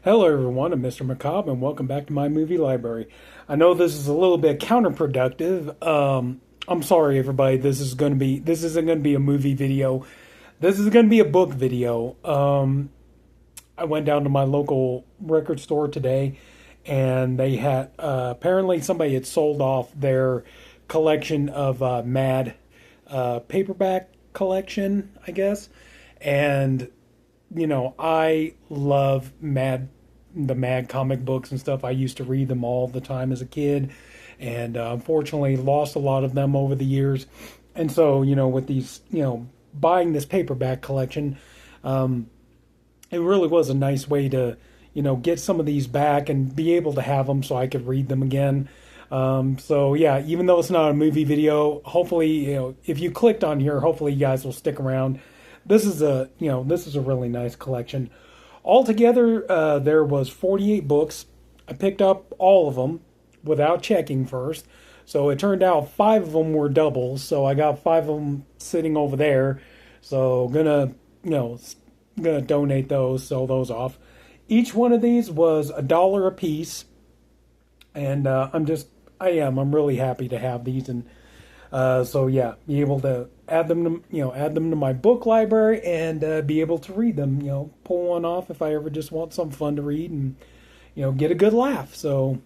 Hello, everyone. I'm Mr. Macabre, and welcome back to my movie library. I know this is a little bit counterproductive. I'm sorry, everybody. This isn't going to be a movie video. This is going to be a book video. I went down to my local record store today, and they had apparently somebody had sold off their collection of Mad paperback collection, I guess, and I love the Mad comic books and stuff. I used to read them all the time as a kid, and unfortunately lost a lot of them over the years. And so, with these, buying this paperback collection, it really was a nice way to, get some of these back and be able to have them so I could read them again. So yeah, even though it's not a movie video, hopefully, if you clicked on here, hopefully you guys will stick around. This is a really nice collection. Altogether, there was 48 books. I picked up all of them without checking first. So it turned out five of them were doubles. So I got five of them sitting over there. So gonna donate those, sell those off. Each one of these was $1 a piece, and I'm really happy to have these, and so yeah, be able to add them to my book library and be able to read them. Pull one off if I ever just want some fun to read and get a good laugh. So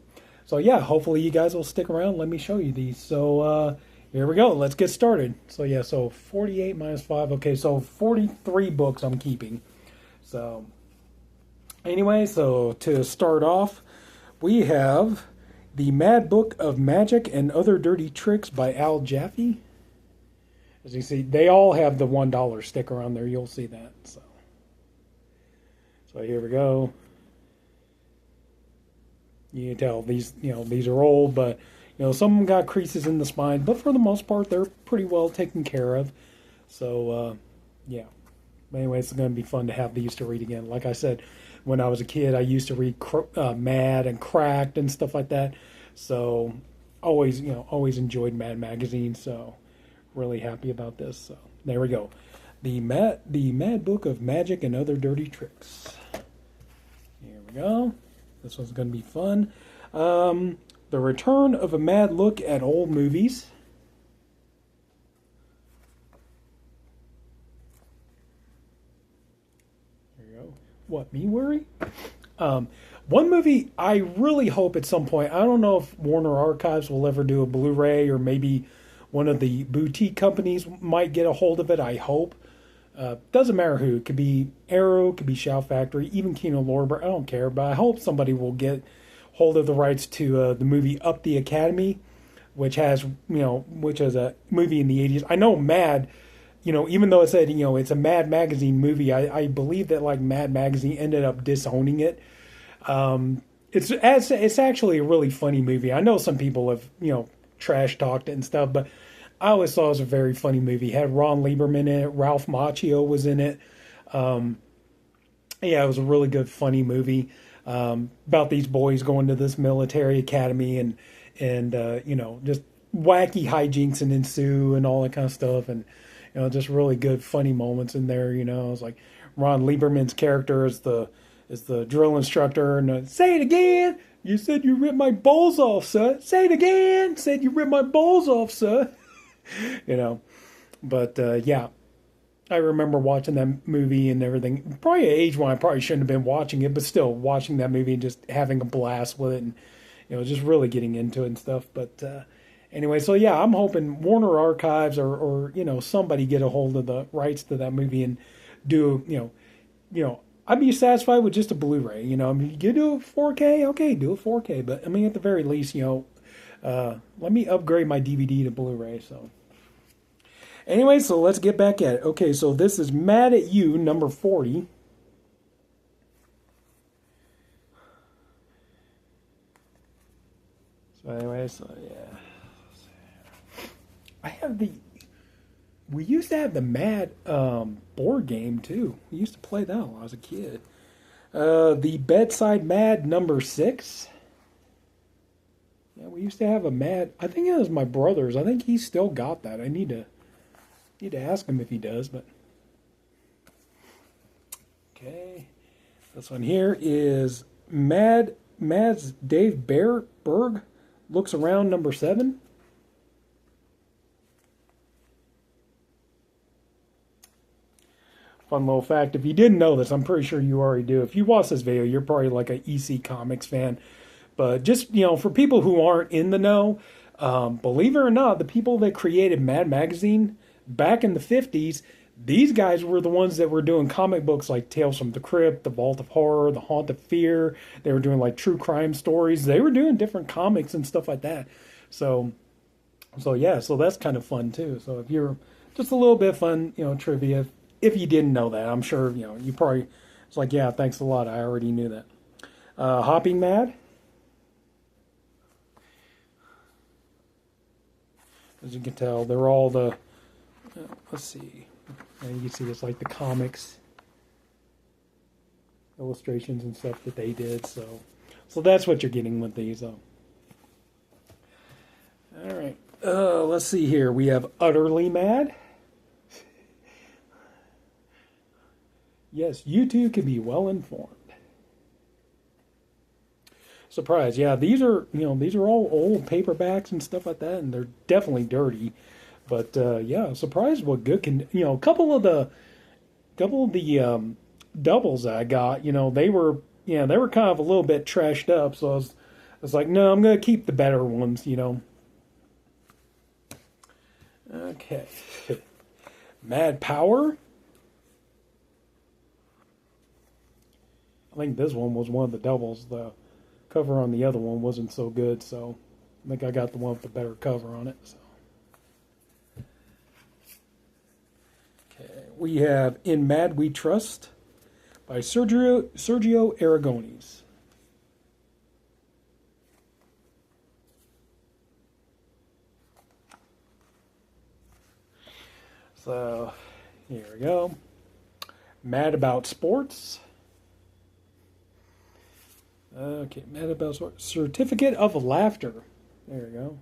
yeah, hopefully you guys will stick around. Let me show you these. So here we go. Let's get started. So yeah, so 48 minus 5. Okay, so 43 books I'm keeping. So anyway, so to start off, we have The Mad Book of Magic and Other Dirty Tricks by Al Jaffe. As you see, they all have the $1 sticker on there. You'll see that. So here we go. You can tell these are old, but some of them got creases in the spine, but for the most part, they're pretty well taken care of. So yeah. Anyway, it's going to be fun to have these to read again. Like I said, when I was a kid, I used to read Mad and Cracked and stuff like that. So always enjoyed Mad magazine. So really happy about this. So there we go. The Mad Book of Magic and Other Dirty Tricks. Here we go. This one's going to be fun. The Return of a Mad Look at Old Movies. What, me worry? One movie I really hope at some point, I don't know if Warner Archives will ever do a Blu-ray, or maybe one of the boutique companies might get a hold of it, I hope. Doesn't matter who. It could be Arrow, it could be Shout Factory, even Kino Lorber, I don't care, but I hope somebody will get hold of the rights to the movie Up the Academy, which is a movie in the 80s. I know Mad, even though it said, it's a Mad Magazine movie, I believe that like Mad Magazine ended up disowning it. It's actually a really funny movie. I know some people have, trash talked it and stuff, but I always thought it was a very funny movie. It had Ron Lieberman in it, Ralph Macchio was in it. Yeah, it was a really good, funny movie about these boys going to this military academy and just wacky hijinks and ensue and all that kind of stuff, and just really good, funny moments in there. It's like Ron Lieberman's character is the drill instructor, and say it again. You said you ripped my balls off, sir. Say it again. Said you ripped my balls off, sir. But yeah, I remember watching that movie and everything. Probably at age when I probably shouldn't have been watching it, but still watching that movie and just having a blast with it, and just really getting into it and stuff. But anyway, so yeah, I'm hoping Warner Archives or somebody get a hold of the rights to that movie and do I'd be satisfied with just a Blu-ray. You do a 4K, okay, do a 4K, but I mean at the very least, let me upgrade my DVD to Blu-ray. So anyway, so let's get back at it. Okay, so this is Mad at You, number 40. So anyway, so yeah. We used to have the Mad board game too. We used to play that when I was a kid. The Bedside Mad number 6. Yeah, we used to have a Mad. I think it was my brother's. I think he's still got that. I need to ask him if he does. But okay, This one here is Mad's Dave Berg looks around number 7. Fun little fact, if you didn't know this, I'm pretty sure you already do. If you watch this video, you're probably like an EC Comics fan. But just, for people who aren't in the know, believe it or not, the people that created Mad Magazine back in the 50s, these guys were the ones that were doing comic books like Tales from the Crypt, The Vault of Horror, The Haunt of Fear. They were doing like true crime stories. They were doing different comics and stuff like that. So yeah, so that's kind of fun too. So if you're just a little bit fun, trivia, if you didn't know that, I'm sure, you probably, it's like, yeah, thanks a lot. I already knew that. Hopping Mad. As you can tell, they're all the, let's see. And you can see it's like the comics illustrations and stuff that they did. So that's what you're getting with these, though. All right. Let's see here. We have Utterly Mad. Yes, you too can be well informed. Surprise. Yeah, these are all old paperbacks and stuff like that, and they're definitely dirty. But yeah, surprised what good can, a couple of the doubles I got, they were kind of a little bit trashed up, so I was like, no, I'm gonna keep the better ones, Okay. Mad Power. I think this one was one of the doubles. The cover on the other one wasn't so good, so I think I got the one with the better cover on it. So. Okay, we have In Mad We Trust by Sergio Aragones. So, here we go. Mad About Sports. Okay, Mad About Sports. Certificate of Laughter. There we go.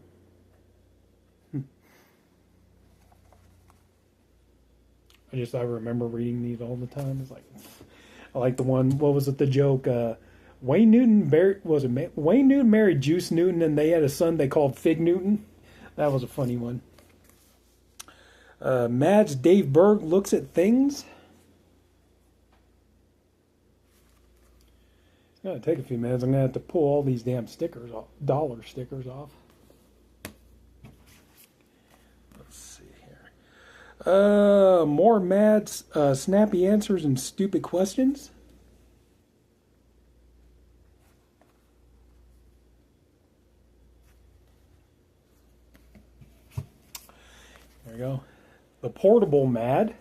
I remember reading these all the time. It's like, I like the one, what was it, the joke? Wayne Newton married Juice Newton and they had a son they called Fig Newton? That was a funny one. Mad's Dave Berg Looks at Things. It's going to take a few minutes. I'm going to have to pull all these damn stickers off, dollar stickers off. Let's see here. More Mad's snappy answers and stupid questions. There we go. The Portable Mad.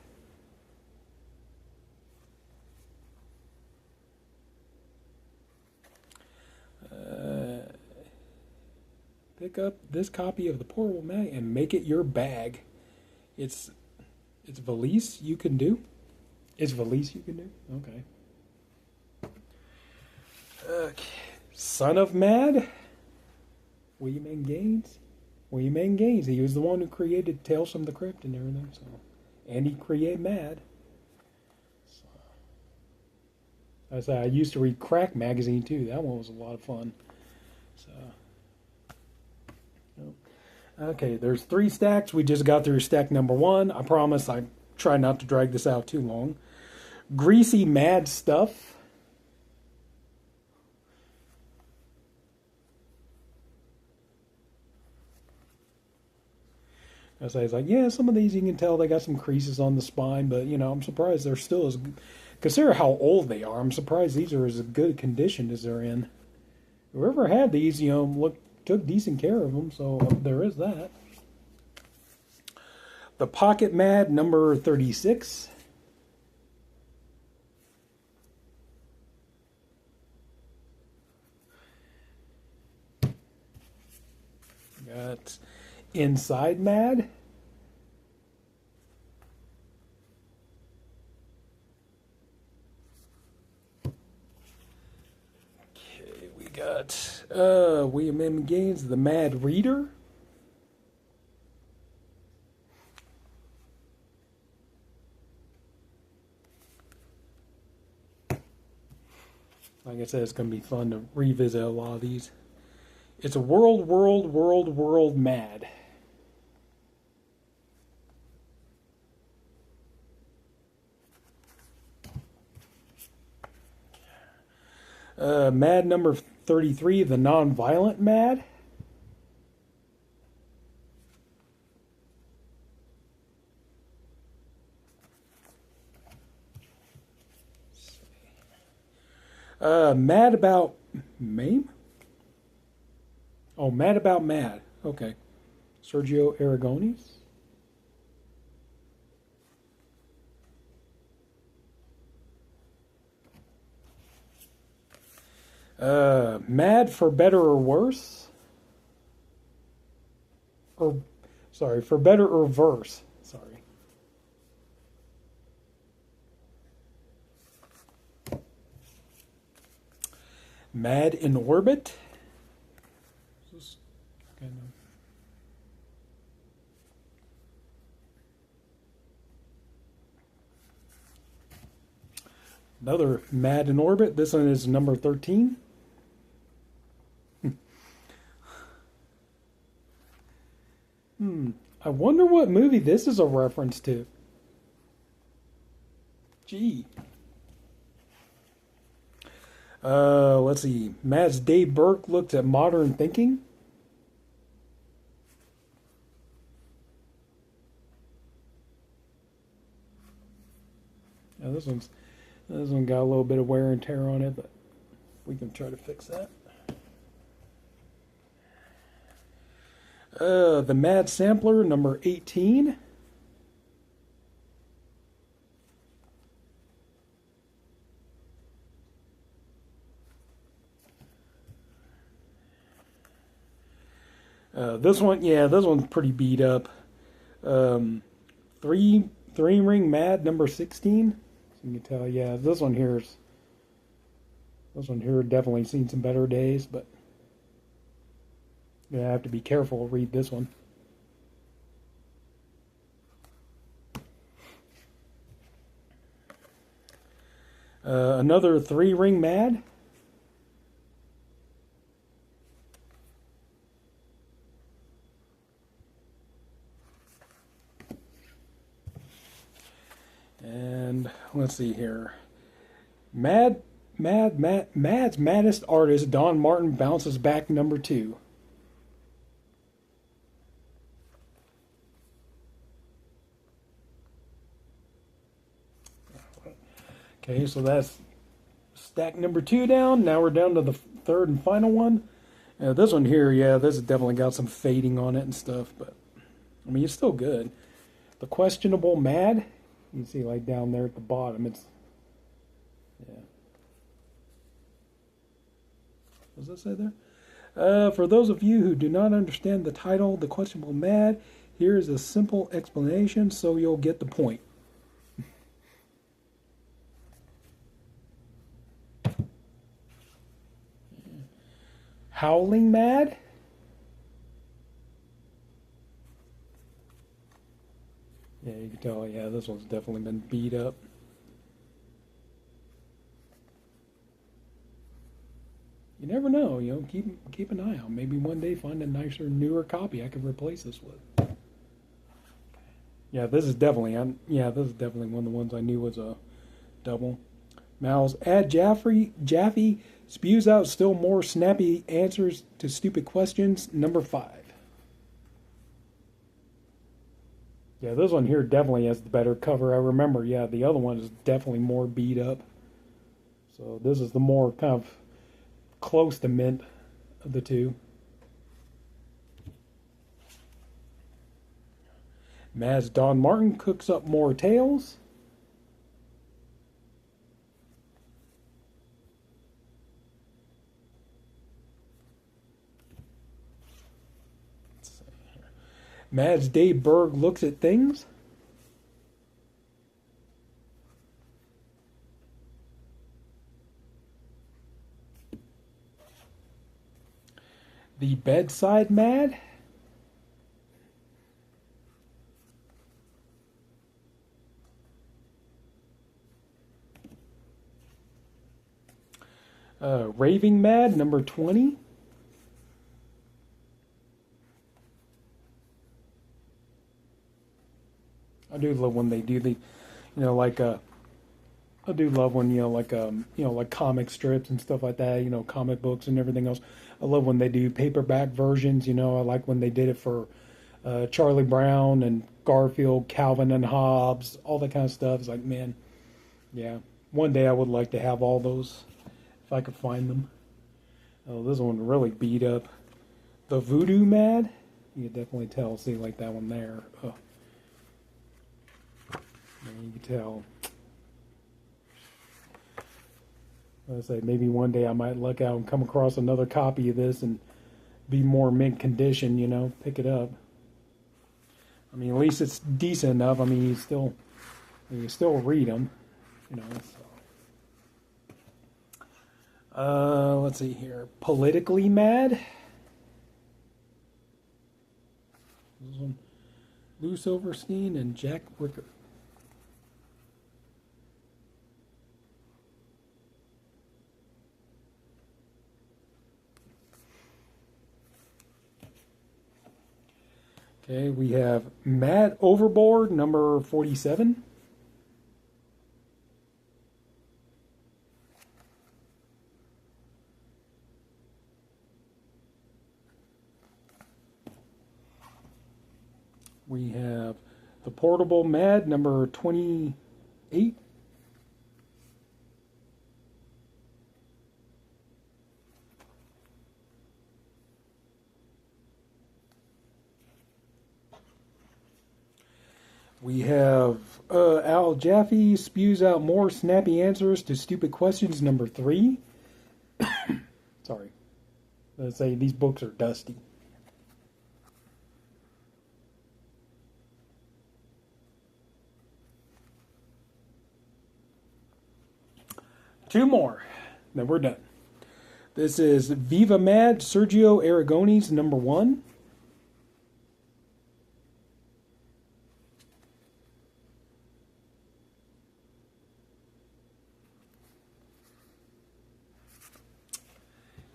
Pick up this copy of The Portable Mad and make it your bag. It's valise you can do. It's valise you can do. Okay. Son of Mad. William Gaines. William N. Gaines. He was the one who created Tales from the Crypt and everything. So, and he created Mad. So, I used to read Crack magazine too. That one was a lot of fun. So, okay, there's 3 stacks. We just got through stack number 1. I promise I try not to drag this out too long. Greasy Mad Stuff. I say, it's like, yeah, some of these you can tell they got some creases on the spine, but, I'm surprised they're still as... Consider how old they are. I'm surprised these are as good condition as they're in. Whoever had these, took decent care of them, so there is that. The Pocket Mad number 36. Got Inside Mad. Okay, we got William M. Gaines, The Mad Reader. Like I said, it's going to be fun to revisit a lot of these. It's a world mad. Mad number 33, the non-violent mad. Mad about Mame? Oh, Mad About Mad. Okay. Sergio Aragones. Mad for Better or Worse? Or, sorry, for Better or Verse. Sorry. Mad in Orbit? This kind of... Another Mad in Orbit. This one is number 13. I wonder what movie this is a reference to. Gee. Let's see. Mad's Dave Burke looks at modern thinking. Now this one got a little bit of wear and tear on it, but we can try to fix that. The Mad Sampler, number 18. This one, yeah, this one's pretty beat up. Three Ring Mad, number 16. So you can tell, yeah, this one here definitely seen some better days, but you have to be careful to read this one. Another 3 Ring Mad. And let's see here. Mad's Maddest Artist, Don Martin, bounces back, number 2. Okay, so that's stack number 2 down. Now we're down to the third and final one. This one here, yeah, this has definitely got some fading on it and stuff, but I mean, it's still good. The Questionable Mad, you can see like down there at the bottom, it's, yeah. What does that say there? For those of you who do not understand the title, The Questionable Mad, here is a simple explanation so you'll get the point. Howling Mad? Yeah, you can tell, yeah, this one's definitely been beat up. You never know, you know, keep an eye out. Maybe one day find a nicer, newer copy I could replace this with. Yeah, this is definitely one of the ones I knew was a double. Mal's Ad Jaffe spews out still more snappy answers to stupid questions, number 5. Yeah, this one here definitely has the better cover. I remember, yeah, the other one is definitely more beat up. So this is the more kind of close to mint of the two. Mad's Don Martin cooks up more tales. Mad's Dave Berg looks at things. The Bedside Mad. Raving Mad, number 20. I do love when they do the, like I do love when like comic strips and stuff like that. Comic books and everything else. I love when they do paperback versions. I like when they did it for Charlie Brown and Garfield, Calvin and Hobbes, all that kind of stuff. It's like, man, yeah. One day I would like to have all those if I could find them. Oh, this one really beat up. The Voodoo Mad. You can definitely tell. See, like that one there. Oh. You can tell. I say maybe one day I might look out and come across another copy of this and be more mint condition. Pick it up. I mean, at least it's decent enough. I mean, you still read them. So. Let's see here. Politically Mad. This one, Lou Silverstein and Jack Ricker. Okay, we have Mad Overboard, number 47. We have The Portable Mad, number 28. We have Al Jaffe spews out more snappy answers to stupid questions, number 3. Sorry. Let's say these books are dusty. Two more. Then we're done. This is Viva Mad, Sergio Aragonés, number 1.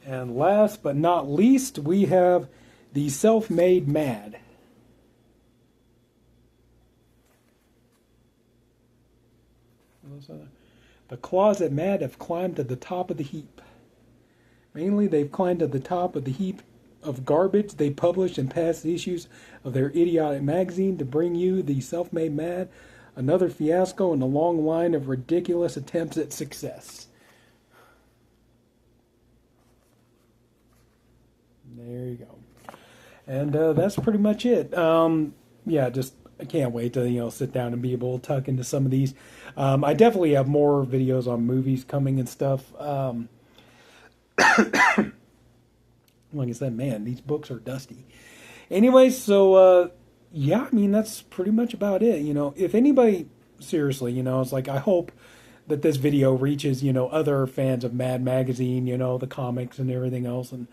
And last but not least, we have The Self-Made Mad. The Closet Mad have climbed to the top of the heap. Mainly, they've climbed to the top of the heap of garbage they published in past issues of their idiotic magazine to bring you The Self-Made Mad, another fiasco in a long line of ridiculous attempts at success. There you go. And that's pretty much it. Yeah, just I can't wait to sit down and be able to tuck into some of these. I definitely have more videos on movies coming and stuff. Like I said, man, these books are dusty. Anyways, so yeah, I mean that's pretty much about it. If anybody seriously, it's like I hope that this video reaches other fans of Mad Magazine, the comics and everything else, and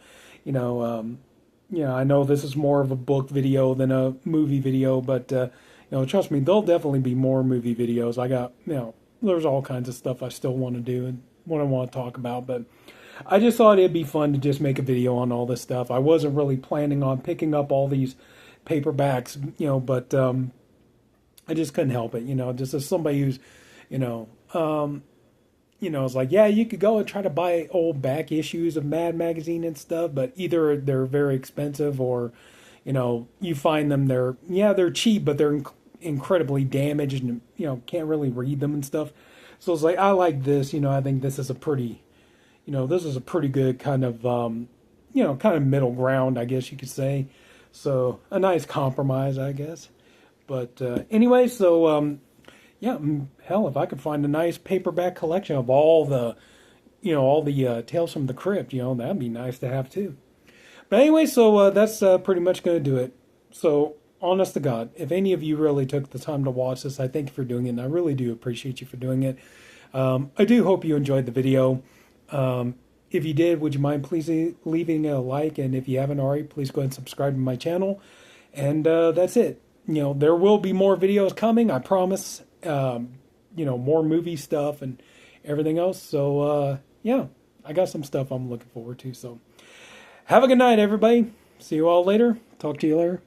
I know this is more of a book video than a movie video, but trust me, there'll definitely be more movie videos. I got, there's all kinds of stuff I still want to do and what I want to talk about, but I just thought it'd be fun to just make a video on all this stuff. I wasn't really planning on picking up all these paperbacks, but I just couldn't help it, just as somebody who's, it's like, yeah, you could go and try to buy old back issues of Mad Magazine and stuff, but either they're very expensive or, you find them, they're cheap, but they're incredibly damaged and, can't really read them and stuff. So it's like, I like this, I think this is a pretty, this is a pretty good kind of, kind of middle ground, I guess you could say. So a nice compromise, I guess. But anyway, so, yeah, hell, if I could find a nice paperback collection of all the Tales from the Crypt, that'd be nice to have too. But anyway, so that's pretty much going to do it. So, honest to God, if any of you really took the time to watch this, I thank you for doing it, and I really do appreciate you for doing it. I do hope you enjoyed the video. If you did, would you mind please leaving a like, and if you haven't already, please go ahead and subscribe to my channel. And that's it. There will be more videos coming, I promise. More movie stuff and everything else. So, yeah, I got some stuff I'm looking forward to. So have a good night, everybody. See you all later. Talk to you later.